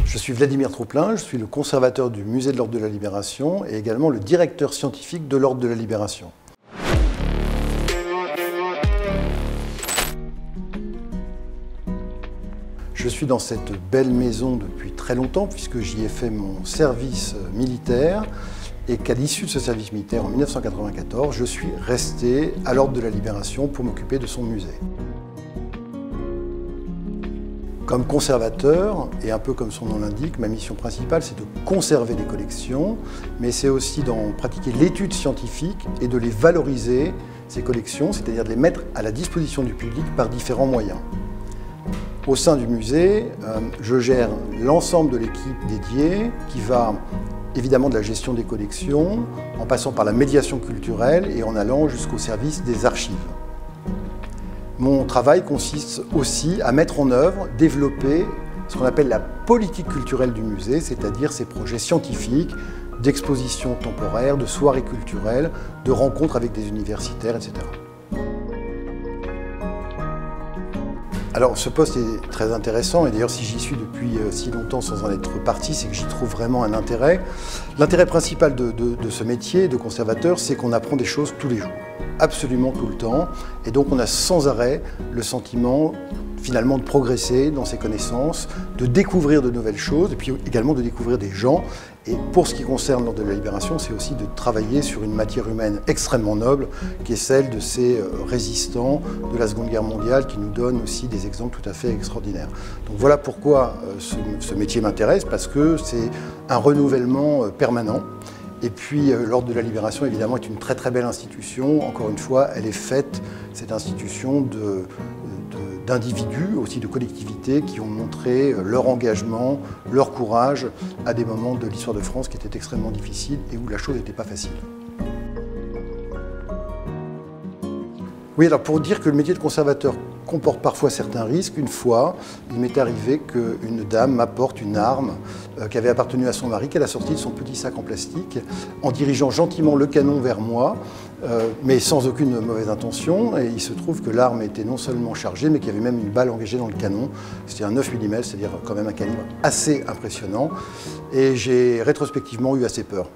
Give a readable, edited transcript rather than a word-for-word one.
Je suis Vladimir Trouplin, je suis le conservateur du Musée de l'Ordre de la Libération et également le directeur scientifique de l'Ordre de la Libération. Je suis dans cette belle maison depuis très longtemps puisque j'y ai fait mon service militaire et qu'à l'issue de ce service militaire en 1994, je suis resté à l'Ordre de la Libération pour m'occuper de son musée. Comme conservateur, et un peu comme son nom l'indique, ma mission principale c'est de conserver les collections, mais c'est aussi d'en pratiquer l'étude scientifique et de les valoriser, ces collections, c'est-à-dire de les mettre à la disposition du public par différents moyens. Au sein du musée, je gère l'ensemble de l'équipe dédiée qui va évidemment de la gestion des collections, en passant par la médiation culturelle et en allant jusqu'au service des archives. Mon travail consiste aussi à mettre en œuvre, développer ce qu'on appelle la politique culturelle du musée, c'est-à-dire ses projets scientifiques, d'expositions temporaires, de soirées culturelles, de rencontres avec des universitaires, etc. Alors ce poste est très intéressant et d'ailleurs si j'y suis depuis si longtemps sans en être parti, c'est que j'y trouve vraiment un intérêt. L'intérêt principal de ce métier de conservateur, c'est qu'on apprend des choses tous les jours, absolument tout le temps, et donc on a sans arrêt le sentiment finalement de progresser dans ses connaissances, de découvrir de nouvelles choses et puis également de découvrir des gens. Et pour ce qui concerne l'Ordre de la Libération, c'est aussi de travailler sur une matière humaine extrêmement noble qui est celle de ces résistants de la Seconde Guerre mondiale qui nous donnent aussi des exemples tout à fait extraordinaires. Donc voilà pourquoi ce métier m'intéresse, parce que c'est un renouvellement permanent. Et puis l'Ordre de la Libération évidemment est une très très belle institution. Encore une fois, elle est faite, cette institution, d'individus, aussi de collectivités qui ont montré leur engagement, leur courage à des moments de l'histoire de France qui étaient extrêmement difficiles et où la chose n'était pas facile. Oui, alors pour dire que le métier de conservateur comporte parfois certains risques, une fois, il m'est arrivé qu'une dame m'apporte une arme qui avait appartenu à son mari, qu'elle a sortie de son petit sac en plastique, en dirigeant gentiment le canon vers moi, mais sans aucune mauvaise intention. Et il se trouve que l'arme était non seulement chargée, mais qu'il y avait même une balle engagée dans le canon. C'était un 9 mm, c'est-à-dire quand même un calibre assez impressionnant. Et j'ai rétrospectivement eu assez peur.